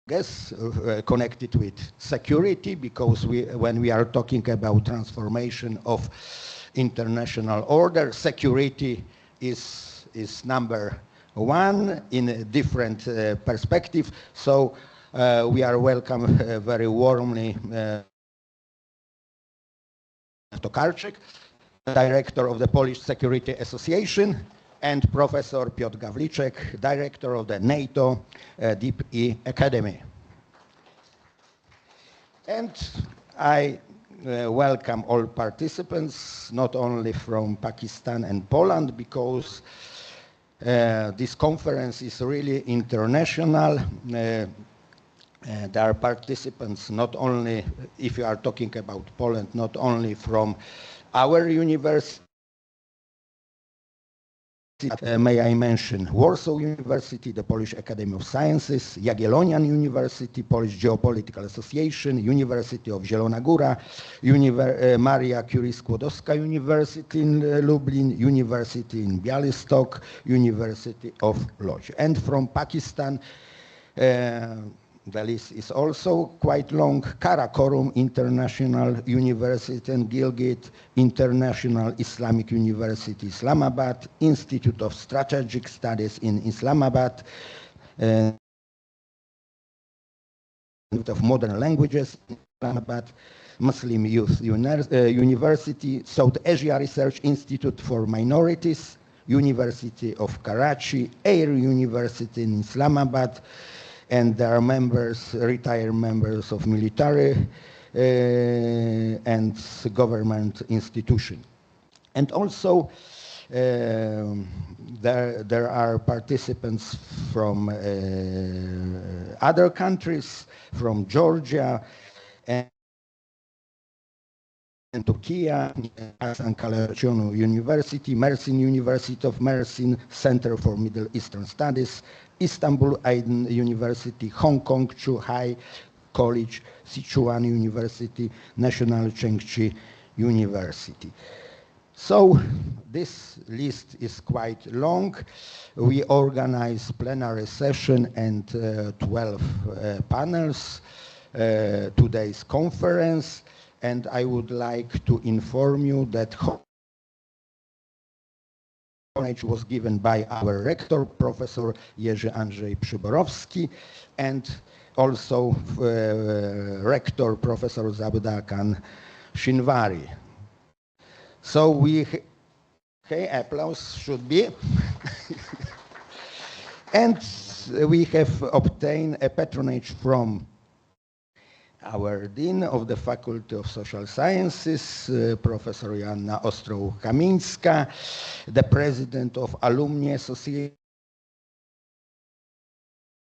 guess, connected with security, because when we are talking about transformation of international order, security is number one in a different perspective. So we are welcome very warmly Tokarczyk, director of the Polish Security Association, and Professor Piotr Gawliczek, director of the NATO Deep E Academy. And I welcome all participants, not only from Pakistan and Poland, because this conference is really international. There are participants not only, if you are talking about Poland, not only from our university. May I mention Warsaw University, the Polish Academy of Sciences, Jagiellonian University, Polish Geopolitical Association, University of Zielona Góra, Maria Curie Skłodowska University in Lublin, University in Białystok, University of Łódź. And from Pakistan, the list is also quite long. Karakorum International University and Gilgit International Islamic University, Islamabad, Institute of Strategic Studies in Islamabad, of Modern Languages in Islamabad, Muslim Youth University, South Asia Research Institute for Minorities, University of Karachi, Air University in Islamabad, and there are members, retired members of military and government institution. And also there are participants from other countries, from Georgia and Turkey, Hasan Kalecioğlu University, Mersin University of Mersin, Center for Middle Eastern Studies, Istanbul Aydın University, Hong Kong Zhuhai College, Sichuan University, National Chengchi University. So this list is quite long. We organize plenary session and 12 panels, today's conference, and I would like to inform you that was given by our rector, Professor Jerzy Andrzej Przyborowski, and also rector, Professor Zabdakan Shinwari. So we, okay, applause should be. And we have obtained a patronage from our Dean of the Faculty of Social Sciences, Professor Joanna Ostroł-Kamińska, the President of Alumni Association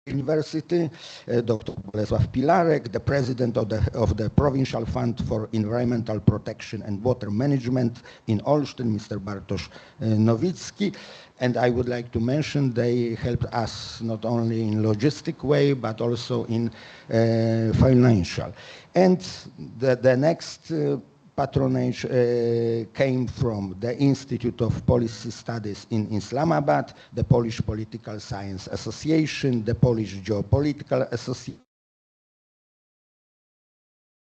University, Dr. Bolesław Pilarek, the President of the Provincial Fund for Environmental Protection and Water Management in Olsztyn, Mr. Bartosz Nowicki. And I would like to mention they helped us not only in logistic way, but also in financial. And the next patronage came from the Institute of Policy Studies in Islamabad, the Polish Political Science Association, the Polish Geopolitical Association,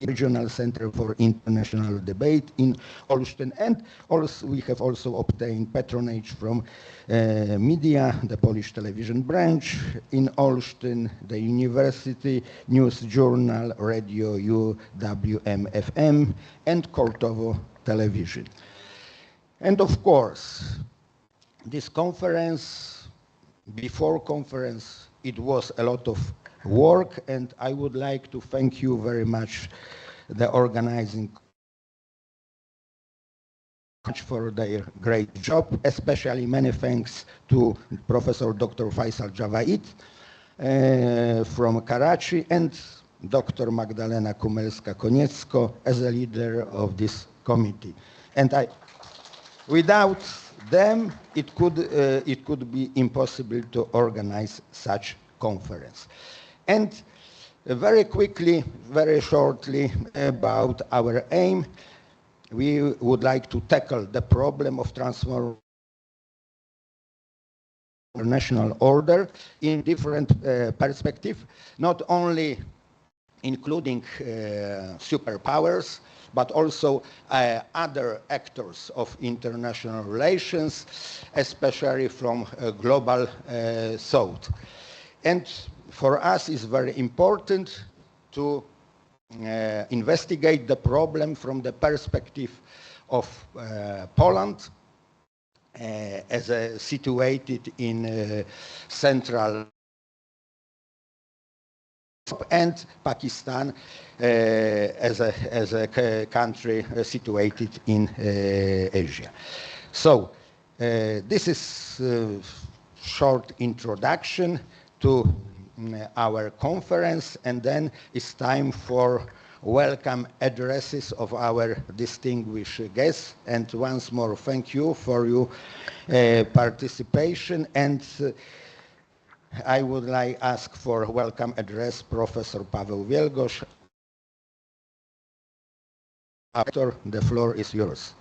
Regional Center for International Debate in Olsztyn, and also we have also obtained patronage from media, the Polish television branch in Olsztyn, the University News Journal, Radio UWM-FM, and Kortowo Television. And of course, this conference, before conference, it was a lot of work, and I would like to thank you very much, the organizing for their great job, especially many thanks to Professor Dr. Faisal Javait from Karachi and Dr. Magdalena Kumelska-Koniecko as a leader of this committee. And without them, it could be impossible to organize such conference. And very quickly, very shortly about our aim, we would like to tackle the problem of transformation international order in different perspective, not only including superpowers, but also other actors of international relations, especially from global south. And for us, it's very important to investigate the problem from the perspective of Poland, as situated in central and Pakistan as a country situated in Asia. So this is a short introduction to our conference, and then it's time for welcome addresses of our distinguished guests. And once more, thank you for your participation. And I would like to ask for welcome address Professor Paweł Wielgosz. Doctor, the floor is yours.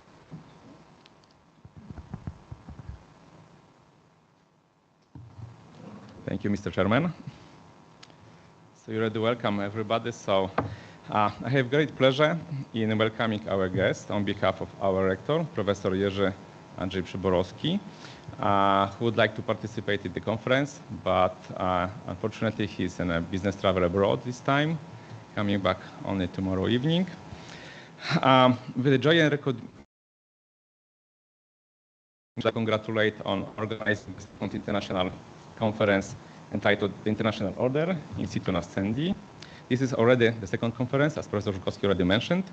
Thank you, Mr. Chairman. So you're already welcome, everybody. So I have great pleasure in welcoming our guest on behalf of our rector, Professor Jerzy Andrzej Przyborowski, who would like to participate in the conference, but unfortunately he's in a business travel abroad this time, coming back only tomorrow evening. With the joy and I congratulate on organizing this international conference entitled The International Order in situ Nascendi. This is already the second conference, as Professor Żukowski already mentioned.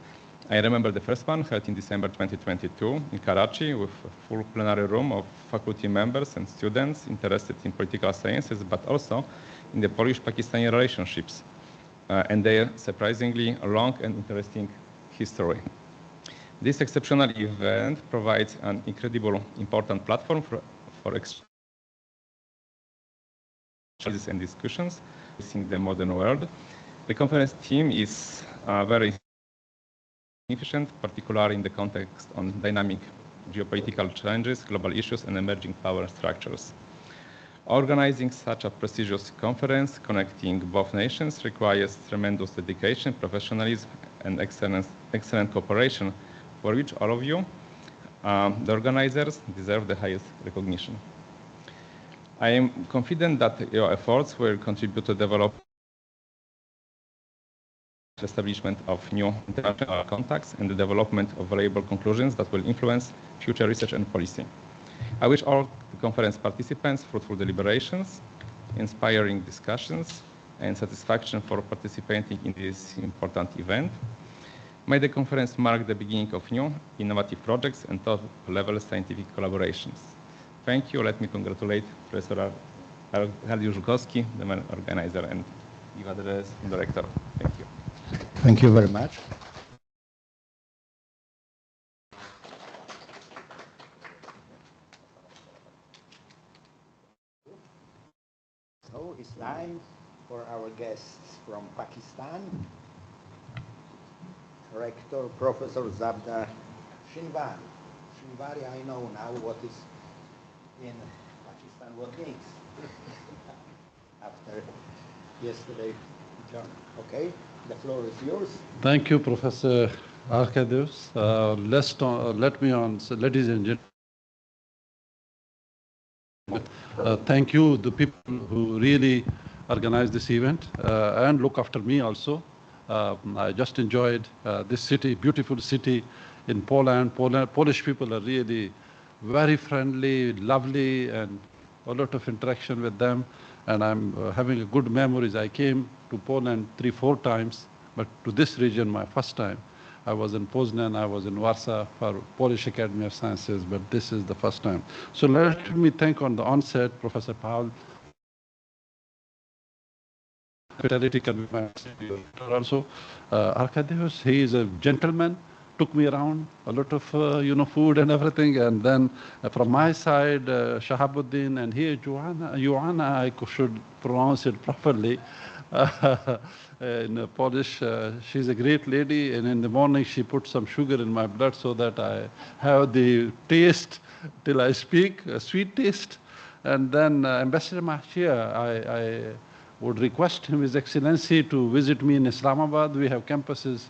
I remember the first one held in December 2022 in Karachi with a full plenary room of faculty members and students interested in political sciences, but also in the Polish-Pakistani relationships and their surprisingly long and interesting history. This exceptional event provides an incredible, important platform for exchanges and discussions in the modern world. The conference theme is very efficient, particularly in the context on dynamic geopolitical challenges, global issues, and emerging power structures. Organizing such a prestigious conference connecting both nations requires tremendous dedication, professionalism, and excellent cooperation, for which all of you, the organizers, deserve the highest recognition. I am confident that your efforts will contribute to develop the establishment of new international contacts and the development of valuable conclusions that will influence future research and policy. I wish all the conference participants fruitful deliberations, inspiring discussions, and satisfaction for participating in this important event. May the conference mark the beginning of new, innovative projects and top-level scientific collaborations. Thank you. Let me congratulate Professor Arkadiusz Żukowski, the main organizer, and give address from the rector. Thank you. Thank you very much. So it's time for our guests from Pakistan. Rector, Professor Zabda Shinwari. Shinwari, I know now what is in Pakistan, what means. After yesterday, okay, the floor is yours. Thank you, Professor Arkadiusz. Let me on, so ladies and gentlemen, thank you, the people who really organized this event and look after me also. I just enjoyed this city, beautiful city in Poland. Polish people are really very friendly, lovely, and a lot of interaction with them. And I'm having a good memories. I came to Poland 3-4 times, but to this region, my first time. I was in Poznan, I was in Warsaw for Polish Academy of Sciences, but this is the first time. So let me thank on the onset, Professor Paweł. Also, Arkadiusz, he is a gentleman, took me around, a lot of food and everything, and then from my side, Shahabuddin, and here Joanna, I should pronounce it properly. In Polish, she's a great lady, and in the morning she put some sugar in my blood so that I have the taste till I speak, a sweet taste. And then Ambassador Mahia, I would request him, His Excellency, to visit me in Islamabad. We have campuses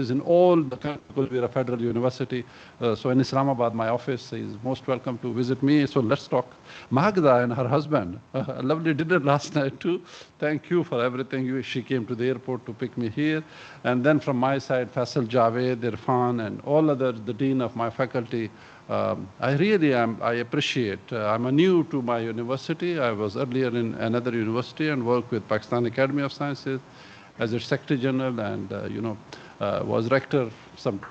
in all the country because we are a federal university. So in Islamabad, my office is most welcome to visit me. So let's talk. Magda and her husband, a lovely dinner last night too. Thank you for everything. She came to the airport to pick me here. And then from my side, Faisal Javed, Irfan, and all others, the dean of my faculty. I appreciate. I'm new to my university. I was earlier in another university and worked with Pakistan Academy of Sciences as its Secretary General and, was rector some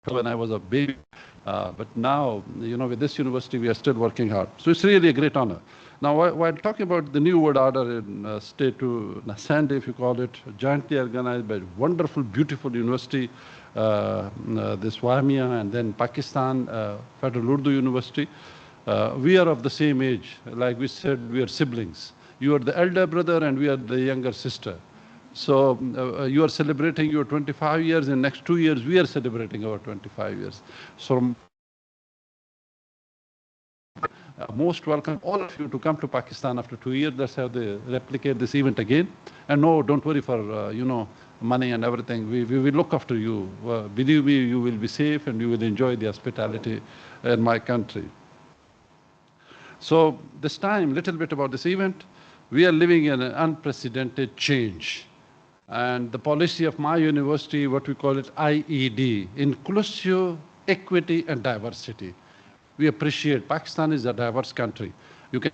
when I was a baby. But now, with this university, we are still working hard. So it's really a great honor. Now, while talking about the new world order in Statu, Nascendi, if you call it, jointly organized by wonderful, beautiful university, this Warmia, and then Pakistan Federal Urdu University, we are of the same age. Like we said, we are siblings. You are the elder brother and we are the younger sister. So you are celebrating your 25 years. In next 2 years, we are celebrating our 25 years. So most welcome all of you to come to Pakistan after 2 years. Let's have they replicate this event again. And no, don't worry for, money and everything. We will look after you. Believe me, you will be safe and you will enjoy the hospitality in my country. So this time, little bit about this event. We are living in an unprecedented change. And the policy of my university, what we call it IED, inclusive, equity, and diversity. We appreciate Pakistan is a diverse country. You can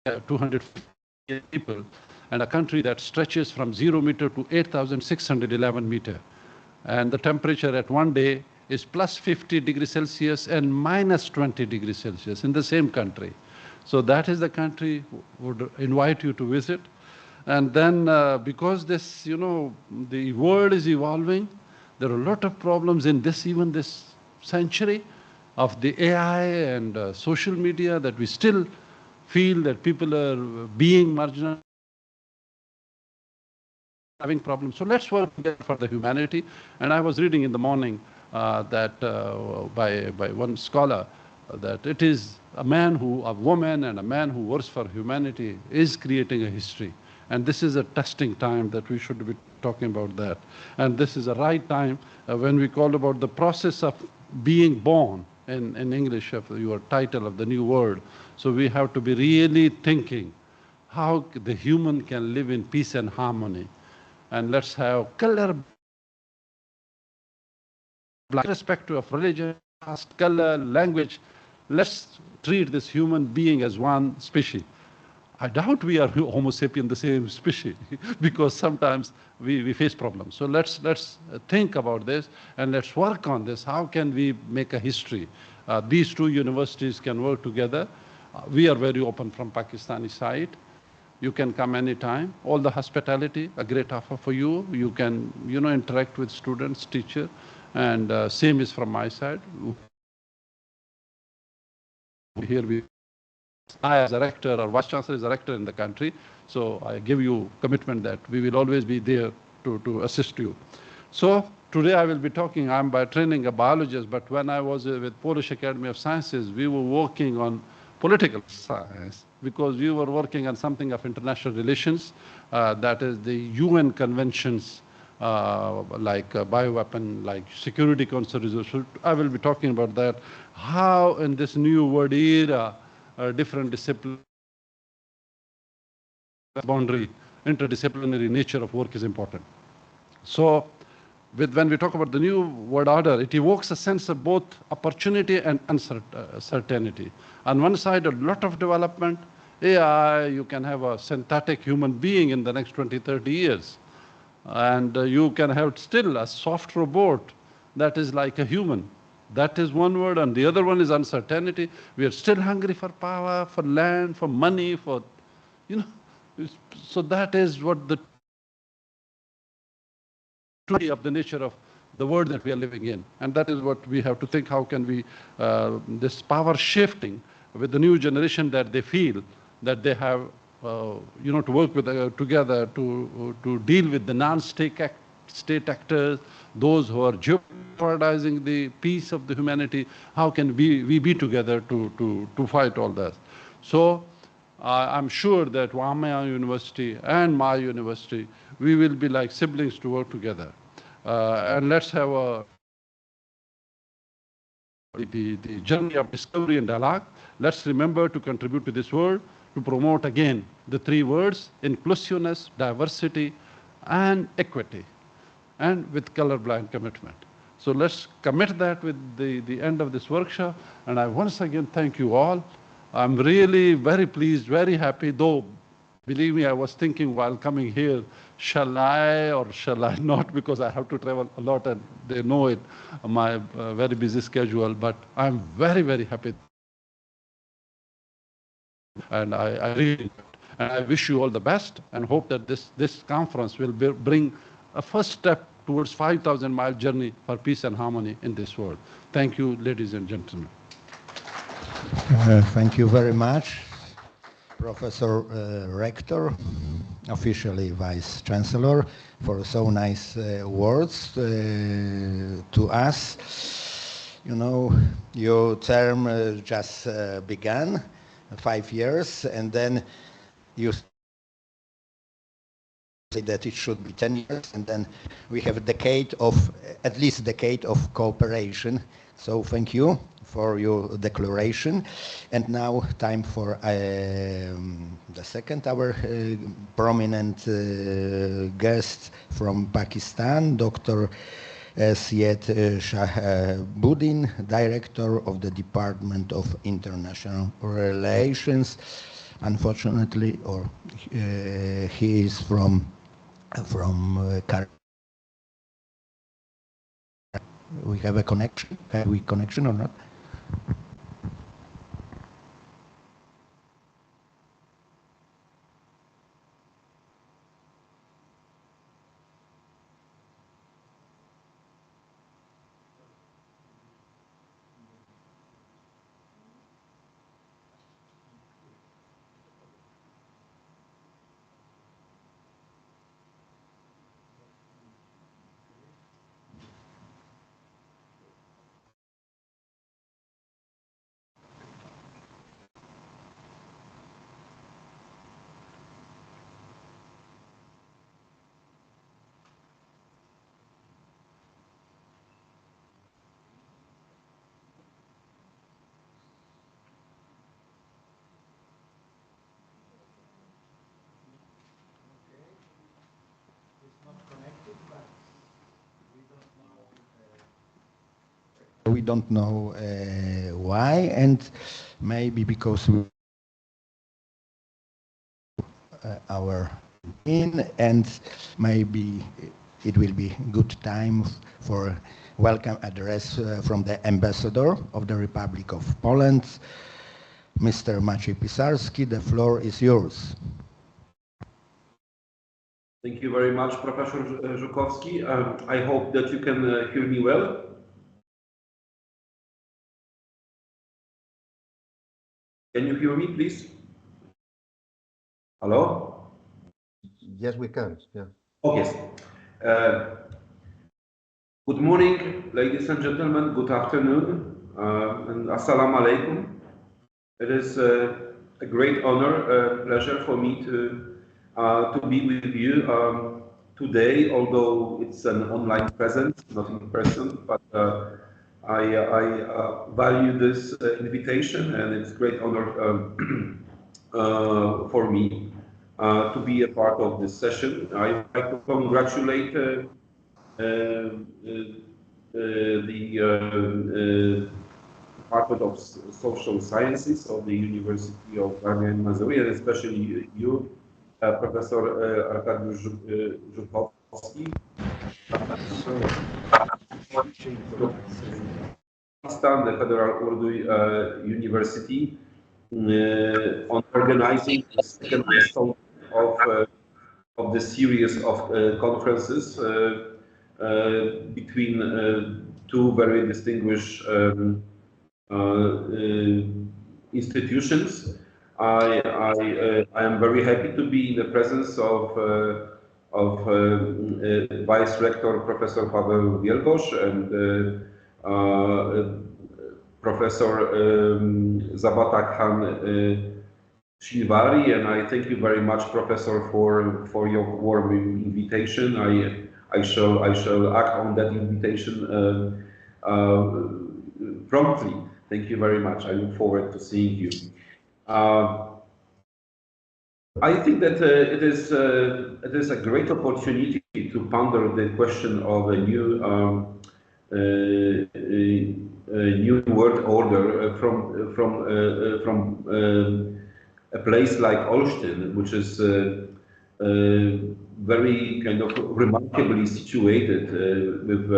have 250 people and a country that stretches from 0 meter to 8,611 meter. And the temperature at one day is plus 50 degrees Celsius and minus 20 degrees Celsius in the same country. So that is the country would invite you to visit. And then because this, the world is evolving, there are a lot of problems in even this century of the AI and social media that we still feel that people are being marginalized, having problems. So let's work together for the humanity. And I was reading in the morning that by one scholar that it is a woman and a man who works for humanity is creating a history. And this is a testing time that we should be talking about that. And this is a right time when we call about the process of being born in English of your title of the new world. So we have to be really thinking how the human can live in peace and harmony. And let's have color, irrespective of religion, caste, color, language. Let's treat this human being as one species. I doubt we are Homo sapien, the same species, because sometimes we face problems. So let's think about this and let's work on this. How can we make a history? These two universities can work together. We are very open from Pakistani side. You can come anytime. All the hospitality, a great offer for you. You can, interact with students, teacher, and same is from my side. Here I as a rector or vice chancellor is a rector in the country, so I give you commitment that we will always be there to assist you. So today I will be talking, I'm by training a biologist, but when I was with Polish Academy of Sciences, we were working on political science because we were working on something of international relations, that is the UN conventions like bioweapon, like Security Council resolution. I will be talking about that, how in this new world era, different discipline, boundary, interdisciplinary nature of work is important. So when we talk about the new world order, it evokes a sense of both opportunity and uncertainty. On one side, a lot of development. AI, you can have a synthetic human being in the next 20, 30 years. And you can have still a soft robot that is like a human. That is one word, and the other one is uncertainty. We are still hungry for power, for land, for money, for, so that is what the of the nature of the world that we are living in. And that is what we have to think, how can we, this power shifting with the new generation that they feel that they have, to work with, together to deal with the non-state state actors, those who are jeopardizing the peace of the humanity. How can we be together to fight all that? So I'm sure that Warmia University and my university, we will be like siblings to work together. And let's have the journey of discovery and dialogue. Let's remember to contribute to this world, to promote again the three words: inclusiveness, diversity, and equity, and with colorblind commitment. So let's commit that with the end of this workshop. And I once again thank you all. I'm really very pleased, very happy, though, believe me, I was thinking while coming here, shall I or shall I not, because I have to travel a lot and they know it, my very busy schedule, but I'm very, very happy. And I really, and I wish you all the best and hope that this conference will bring a first step towards 5,000-mile journey for peace and harmony in this world. Thank you, ladies and gentlemen. Thank you very much, Professor Rector, officially Vice Chancellor, for so nice words to us. You know, your term just began, 5 years, and then you say that it should be 10 years, and then we have a decade of, at least a decade of cooperation. So thank you for your declaration. And now time for the second, our prominent guest from Pakistan, Dr. Syed Shahabuddin, Director of the Department of International Relations. Unfortunately, or he is from Karachi. We have a connection. Have we connection or not? We don't know why, and maybe because we our in, and maybe it will be good time for welcome address from the Ambassador of the Republic of Poland, Mr. Maciej Pisarski. The floor is yours. Thank you very much, Professor Żukowski. I hope that you can hear me well. Can you hear me, please? Hello? Yes, we can. Yeah. Oh, yes. Good morning, ladies and gentlemen. Good afternoon, and assalamu alaikum. It is a great honor, pleasure for me to be with you today, although it's an online presence, not in person, but I value this invitation, and it's a great honor for me to be a part of this session. I would like to congratulate the Department of Social Sciences of the University of Warmia and Mazury, and especially you, Professor Arkadiusz Żukowski, the Federal Urdu University, on organizing the second installment of the series of conferences between two very distinguished institutions. I am very happy to be in the presence of Vice Rector Professor Paweł Wielgosz and Professor Zabata Khan Shilvari, and I thank you very much, Professor, for your warm invitation. I shall act on that invitation promptly. Thank you very much. I look forward to seeing you. I think that it is a great opportunity to ponder the question of a new world order from a place like Olsztyn, which is very kind of remarkably situated with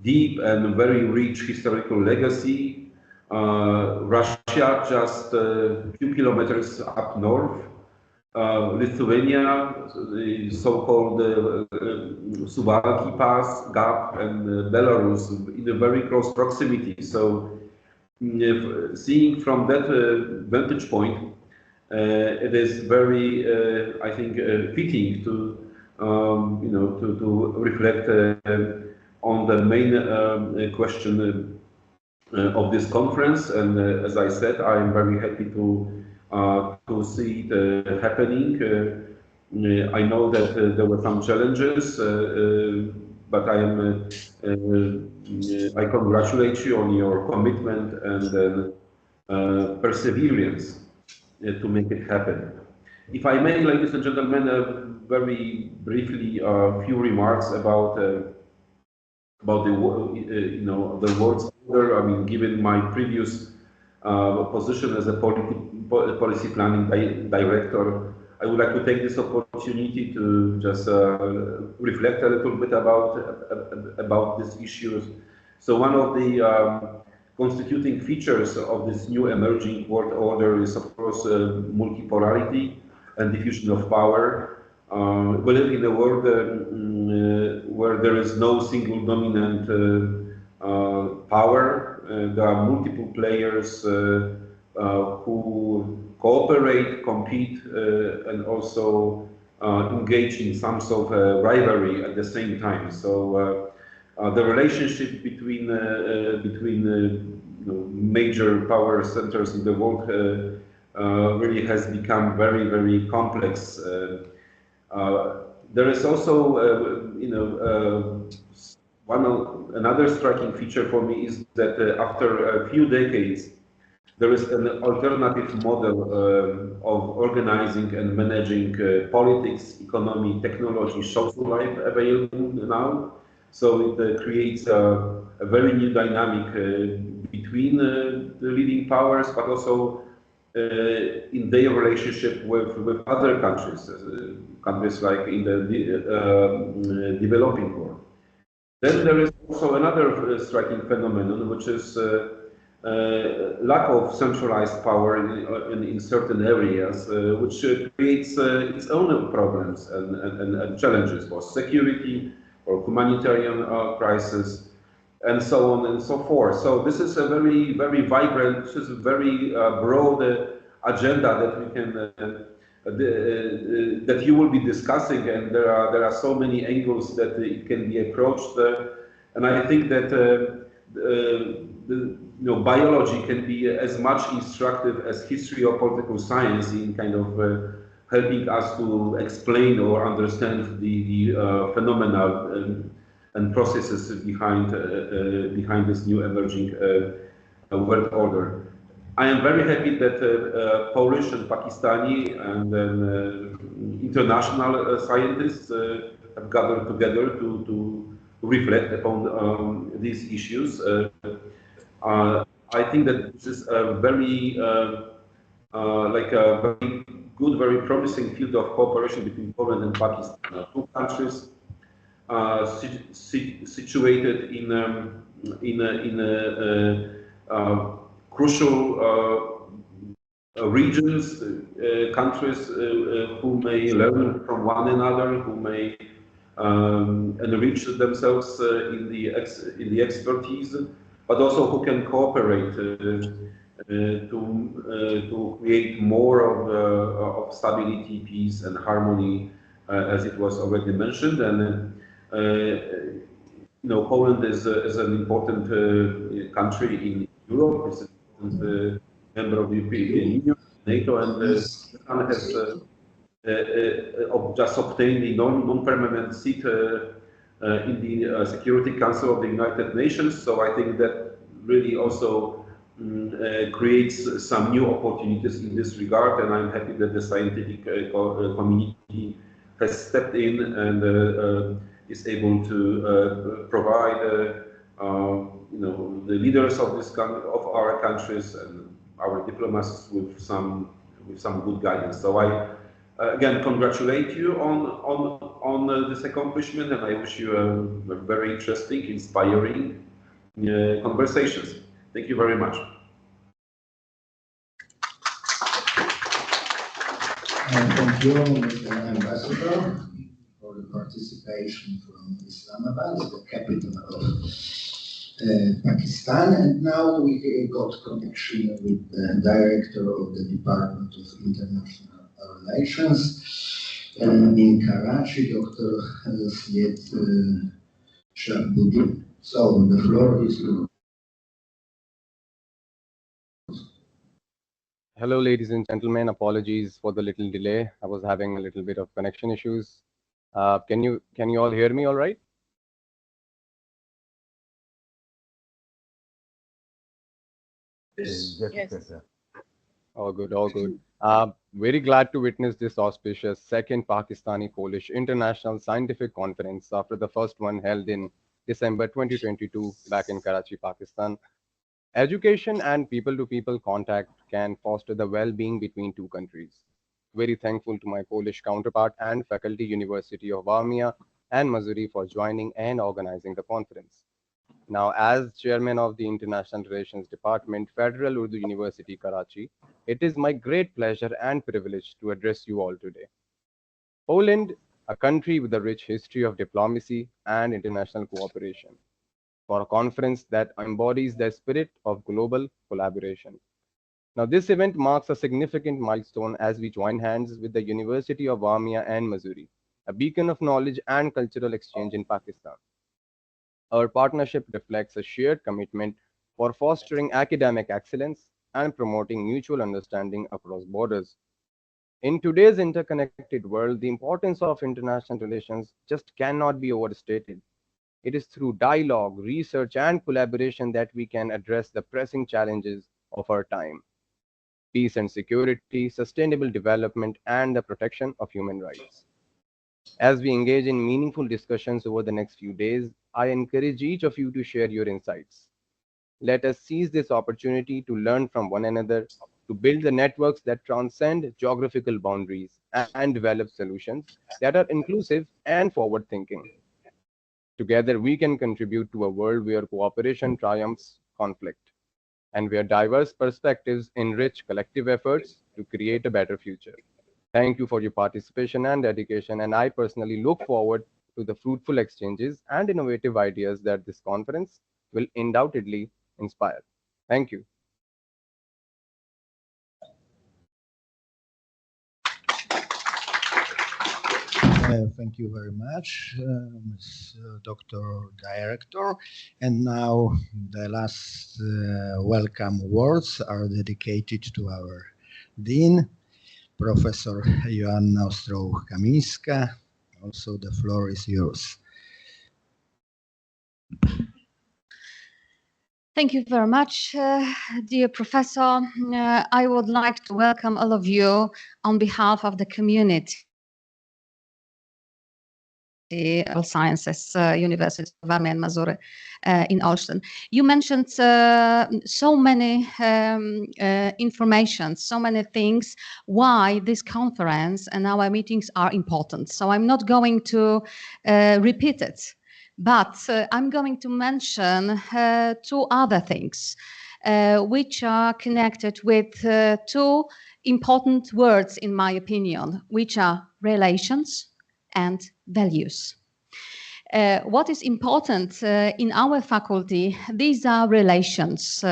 deep and very rich historical legacy. Russia just a few kilometers up north. Lithuania, the so-called Suwalki Pass, Gap, and Belarus in a very close proximity. So, seeing from that vantage point, it is very, I think, fitting to, to reflect on the main question of this conference. And as I said, I am very happy to see it happening. I know that there were some challenges, but I congratulate you on your commitment and perseverance to make it happen. If I may, ladies and gentlemen, very briefly, a few remarks about the world's order. I mean, given my previous position as a policy planning director, I would like to take this opportunity to just reflect a little bit about these issues. So one of the constituting features of this new emerging world order is, of course, multipolarity and diffusion of power. We live in a world where there is no single dominant power. There are multiple players who cooperate, compete, and also engage in some sort of rivalry at the same time. So the relationship between major power centers in the world really has become very, very complex. There is also, another striking feature for me is that after a few decades, there is an alternative model of organizing and managing politics, economy, technology, social life available now. So it creates a very new dynamic between the leading powers, but also in their relationship with other countries, countries like in the developing world. Then there is also another striking phenomenon, which is lack of centralized power in certain areas, which creates its own problems and challenges for security or humanitarian crisis, and so on and so forth. So this is a very, very vibrant, this is a very broad agenda that we can that you will be discussing, and there are so many angles that it can be approached. And I think that biology can be as much instructive as history or political science in kind of helping us to explain or understand the phenomena and processes behind this new emerging world order. I am very happy that Polish and Pakistani and international scientists have gathered together to reflect upon these issues. I think that this is a very very good, very promising field of cooperation between Poland and Pakistan, two countries situated in crucial regions, countries who may learn from one another, who may enrich themselves in the expertise, but also who can cooperate to create more of stability, peace, and harmony as it was already mentioned. And Poland is an important country in Europe. It's an important member of the European Union, NATO, and has just obtained the non-permanent seat in the Security Council of the United Nations. So I think that really also creates some new opportunities in this regard, and I'm happy that the scientific community has stepped in and is able to provide the leaders of our countries and our diplomats with some good guidance. So I again congratulate you on this accomplishment, and I wish you a very interesting, inspiring conversations. Thank you very much. Thank you, Mr. Ambassador, for the participation from Islamabad, the capital of Pakistan. And now we got connection with the director of the Department of International Relations in Karachi, Dr. Syed Shahabuddin. So the floor is yours. Hello, ladies and gentlemen. Apologies for the little delay. I was having a little bit of connection issues. Can you all hear me all right? Yes. All good, all good. Very glad to witness this auspicious second Pakistani-Polish International Scientific Conference after the first one held in December 2022 back in Karachi, Pakistan. Education and people-to-people contact can foster the well-being between two countries. Very thankful to my Polish counterpart and faculty University of Warmia and Mazury for joining and organizing the conference. Now, as chairman of the International Relations Department, Federal Urdu University, Karachi, it is my great pleasure and privilege to address you all today. Poland, a country with a rich history of diplomacy and international cooperation, for a conference that embodies the spirit of global collaboration. Now, this event marks a significant milestone as we join hands with the University of Warmia and Mazury, a beacon of knowledge and cultural exchange in Pakistan. Our partnership reflects a shared commitment for fostering academic excellence and promoting mutual understanding across borders. In today's interconnected world, the importance of international relations just cannot be overstated. It is through dialogue, research, and collaboration that we can address the pressing challenges of our time: peace and security, sustainable development, and the protection of human rights. As we engage in meaningful discussions over the next few days, I encourage each of you to share your insights. Let us seize this opportunity to learn from one another, to build the networks that transcend geographical boundaries and develop solutions that are inclusive and forward-thinking. Together, we can contribute to a world where cooperation triumphs conflict, and where diverse perspectives enrich collective efforts to create a better future. Thank you for your participation and dedication, and I personally look forward to the fruitful exchanges and innovative ideas that this conference will undoubtedly inspire. Thank you. Thank you very much, Ms. Dr. Director. And now the last welcome words are dedicated to our Dean, Professor Joanna Ostroł-Kamińska. Also, the floor is yours. Thank you very much, dear Professor. I would like to welcome all of you on behalf of the community of Sciences, University of Warmia and Mazury in Olsztyn. You mentioned so many information, so many things, why this conference and our meetings are important. So I'm not going to repeat it, but I'm going to mention two other things which are connected with two important words, in my opinion, which are relations and values. What is important in our faculty, these are relations,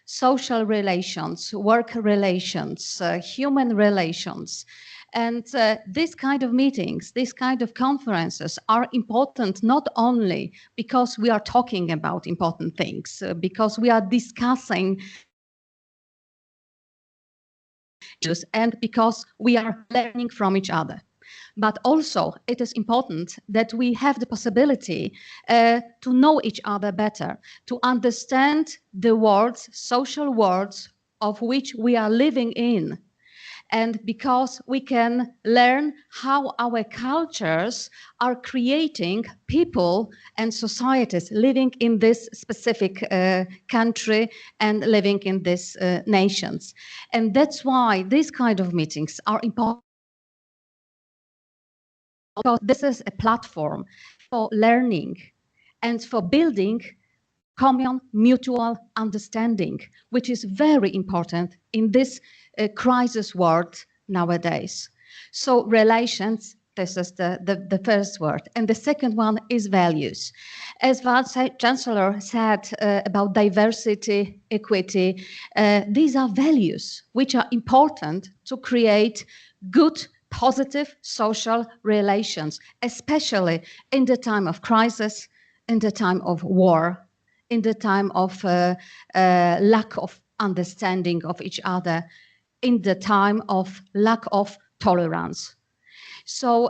social relations, work relations, human relations. And this kind of meetings, this kind of conferences are important not only because we are talking about important things, because we are discussing issues, and because we are learning from each other. But also it is important that we have the possibility to know each other better, to understand the worlds, social worlds of which we are living in. And because we can learn how our cultures are creating people and societies living in this specific country and living in these nations. And that's why these kind of meetings are important, because this is a platform for learning and for building common mutual understanding, which is very important in this crisis world nowadays. So relations, this is the first word. And the second one is values. As Vice Chancellor said about diversity, equity, these are values which are important to create good, positive social relations, especially in the time of crisis, in the time of war, in the time of lack of understanding of each other, in the time of lack of tolerance. So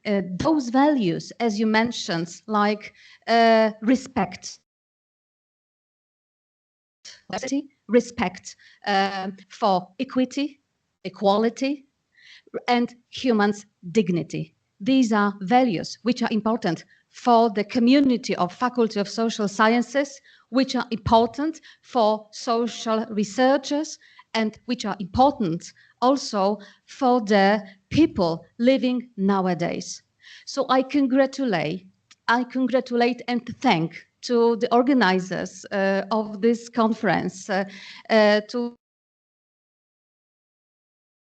those values, as you mentioned, like respect for equity, equality, and humans' dignity. These are values which are important for the community of Faculty of Social Sciences, which are important for social researchers, and which are important also for the people living nowadays. So I congratulate and thank to the organizers of this conference, to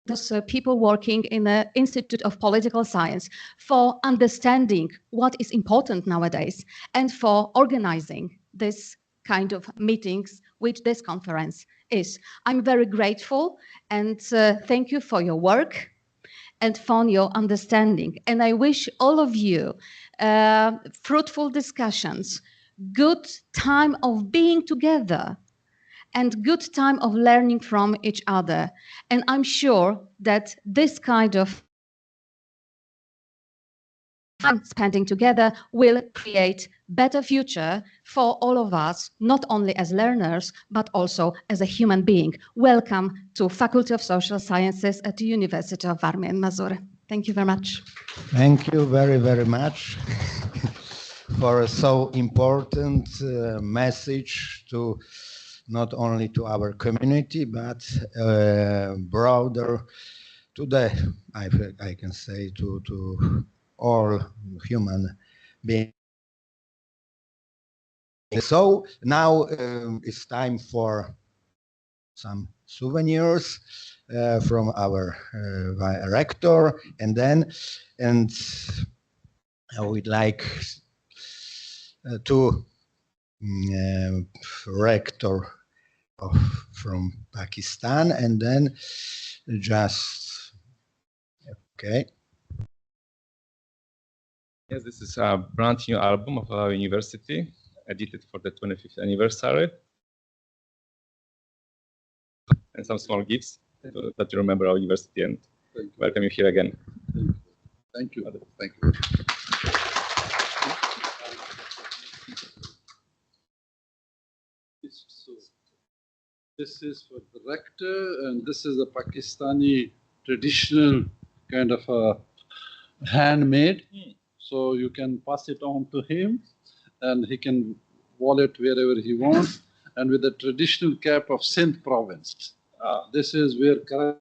those people working in the Institute of Political Science for understanding what is important nowadays and for organizing this kind of meetings, which this conference is. I'm very grateful and thank you for your work and for your understanding. And I wish all of you fruitful discussions, good time of being together, and good time of learning from each other. And I'm sure that this kind of time spending together will create better future for all of us, not only as learners, but also as a human being. Welcome to Faculty of Social Sciences at the University of Warmia in Mazury. Thank you very much. Thank you very, very much for a so important message to not only to our community, but broader to the, I can say, to all human beings. So now it's time for some souvenirs from our rector, and I would like to rector from Pakistan, and then just, okay. Yes, this is a brand new album of our university, edited for the 25th anniversary. And some small gifts that you remember our university, and welcome you here again. Thank you. Thank you. So, this is for the rector, and this is a Pakistani traditional kind of a handmade. So you can pass it on to him, and he can wear it wherever he wants. And with the traditional cap of Sindh province. This is where Karachi.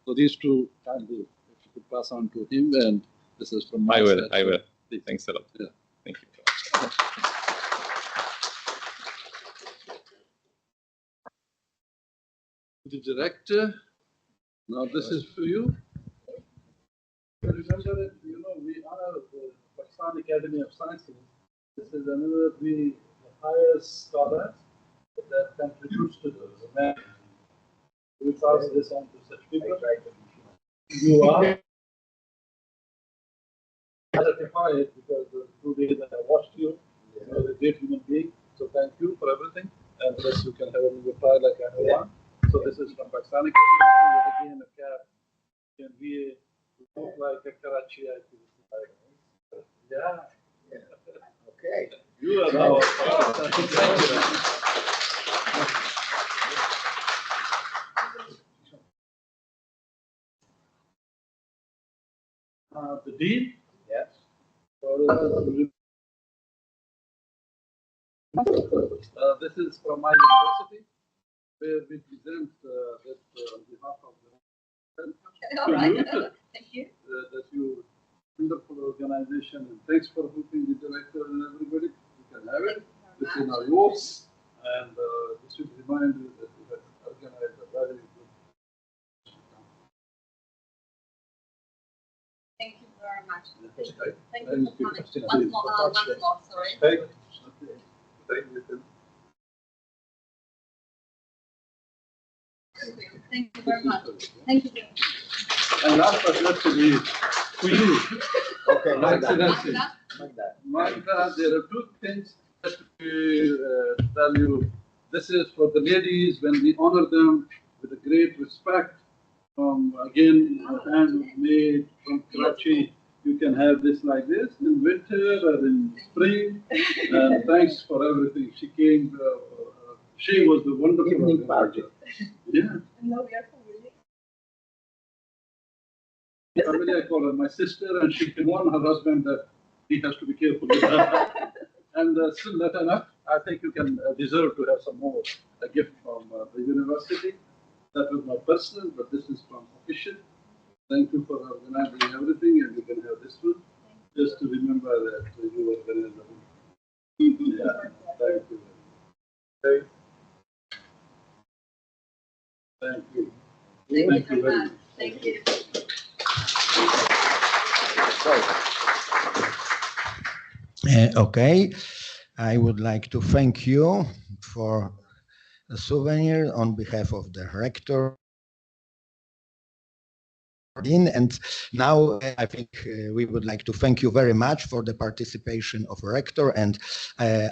So these two kindly, if you could pass on to him, and this is from my side. I will. Thanks a lot. Yeah. Thank you. The director. Now this is for you. Remember that, you know, we honor the Pakistan Academy of Sciences. This is another the highest scholar that contributes to the We pass this on to such people. You are certified because the 2 days that I watched you, you are a great human being. So thank you for everything. And plus you can have a little try like I have one. So this is from Pakistani community. But again, a cap can be look like a Karachi. I think. Yeah. Okay. You are our the dean. Yes. This is from my university, where we present this on behalf of the. Okay, all right. Thank you. That you wonderful organization, and thanks for helping the director and everybody. You can have it. This is now yours, and this should remind you that you have organized a very good. Thank you very much. Thank Thank you for coming. Once more, sorry. Thank you. Thank you very much. Thank you. And last but not least, to you. Okay, Excellency. Magda, there are two things that we tell you. This is for the ladies when we honor them with a great respect. From again, handmade from Karachi. You can have this like this in winter or in spring. And thanks for everything. She came. She was the wonderful evening party. Yeah. No, we are familiar. Family, I call her my sister, and she can warn her husband that he has to be careful with her. And still not enough. I think you can deserve to have some more. A gift from the university. That was my personal, but this is from official. Thank you for organizing everything, and you can have this one. Just to remember that you were very lovely. Yeah, thank you. Okay. Thank you. Thank you very much. Thank you. Okay, I would like to thank you for the souvenir on behalf of the rector. And now I think we would like to thank you very much for the participation of rector and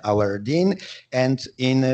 our dean. And in